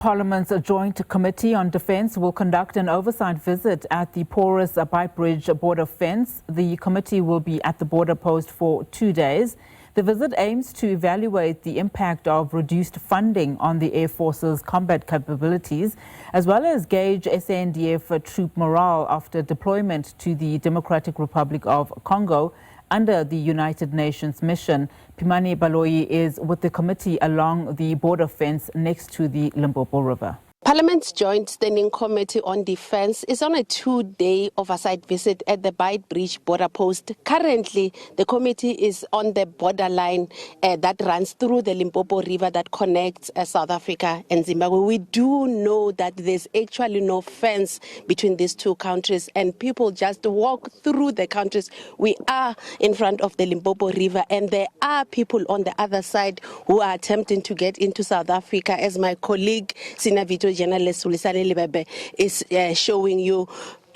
Parliament's Joint Committee on Defence will conduct an oversight visit at the porous Beitbridge border fence. The committee will be at the border post for 2 days. The visit aims to evaluate the impact of reduced funding on the Air Force's combat capabilities, as well as gauge SANDF troop morale after deployment to the Democratic Republic of Congo under the United Nations mission. Pimani Baloyi is with the committee along the border fence next to the Limpopo River. Parliament's Joint Standing Committee on Defence is on a 2-day oversight visit at the Beitbridge border post. Currently, the committee is on the borderline that runs through the Limpopo River that connects South Africa and Zimbabwe. We do know that there's actually no fence between these two countries, and people just walk through the countries. We are in front of the Limpopo River, and there are people on the other side who are attempting to get into South Africa, as my colleague, Senior Video Journalist Sulisane Libebe is showing you.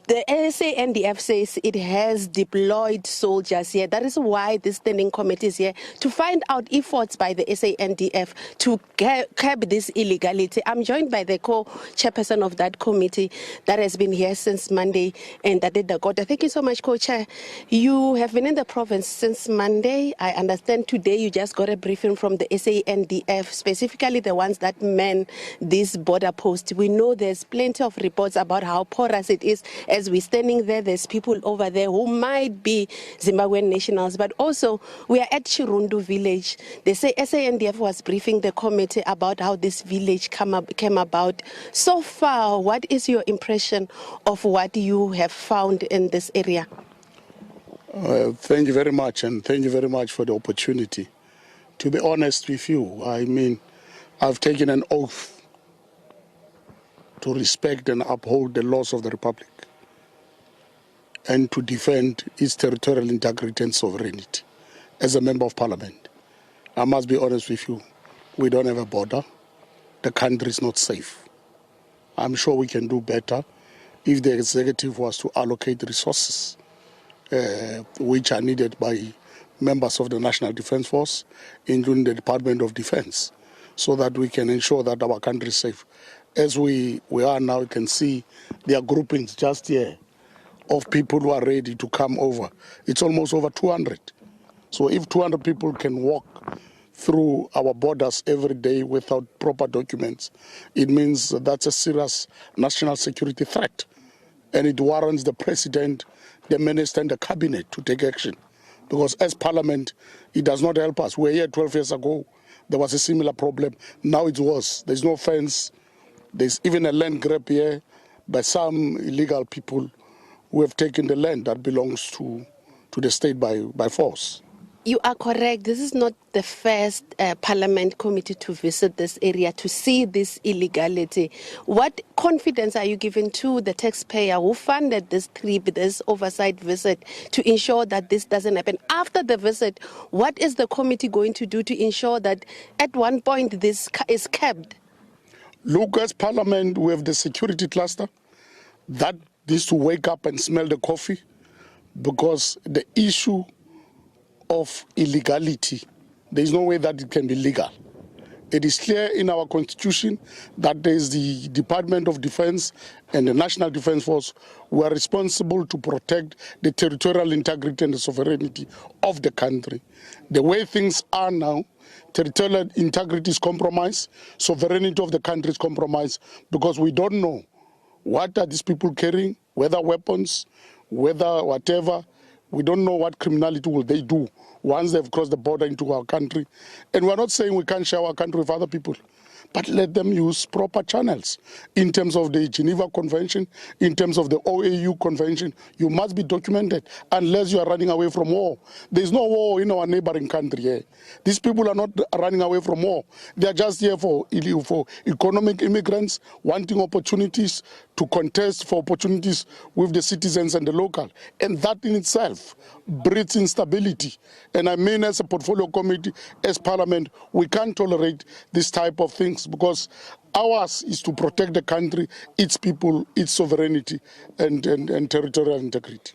The SANDF says it has deployed soldiers here. That is why this standing committee is here, to find out efforts by the SANDF to curb this illegality. I'm joined by the co-chairperson of that committee that has been here since Monday, and Dakota. Thank you so much, co-chair. You have been in the province since Monday. I understand today you just got a briefing from the SANDF, specifically the ones that man this border post. We know there's plenty of reports about how porous it is. As we're standing there, there's people over there who might be Zimbabwean nationals, but also we are at Chirundu village. They say SANDF was briefing the committee about how this village came about. So far, what is your impression of what you have found in this area? Thank you very much, and thank you very much for the opportunity. To be honest with you, I mean, I've taken an oath to respect and uphold the laws of the Republic, and to defend its territorial integrity and sovereignty. As a member of parliament, I must be honest with you, we don't have a border. The country is not safe. I'm sure we can do better if the executive was to allocate resources which are needed by members of the National Defence Force, including the Department of Defence, so that we can ensure that our country is safe. As we are now, you can see there are groupings just here of people who are ready to come over. It's almost over 200. So if 200 people can walk through our borders every day without proper documents, it means that's a serious national security threat. And it warrants the president, the minister, and the cabinet to take action. Because as parliament, it does not help us. We were here 12 years ago. There was a similar problem. Now it's worse. There's no fence. There's even a land grab here by some illegal people who have taken the land that belongs to the state by force. You are correct. This is not the first Parliament committee to visit this area to see this illegality. What confidence are you giving to the taxpayer who funded this trip, this oversight visit, to ensure that this doesn't happen? After the visit, what is the committee going to do to ensure that at one point this is kept? Look, as Parliament, we have the security cluster that needs to wake up and smell the coffee, because the issue of illegality, there is no way that it can be legal. It is clear in our constitution that there is the Department of Defense and the National Defense Force who are responsible to protect the territorial integrity and the sovereignty of the country. The way things are now, territorial integrity is compromised, sovereignty of the country is compromised, because we don't know what are these people carrying, whether weapons, whether whatever. We don't know what criminality will they do once they've crossed the border into our country. And we're not saying we can't share our country with other people, but let them use proper channels. In terms of the Geneva Convention, in terms of the OAU Convention, you must be documented unless you are running away from war. There's no war in our neighboring country here. These people are not running away from war. They are just here for economic immigrants wanting opportunities to contest for opportunities with the citizens and the local. And that in itself breeds instability. And I mean, as a portfolio committee, as parliament, we can't tolerate this type of things, because ours is to protect the country, its people, its sovereignty, and territorial integrity.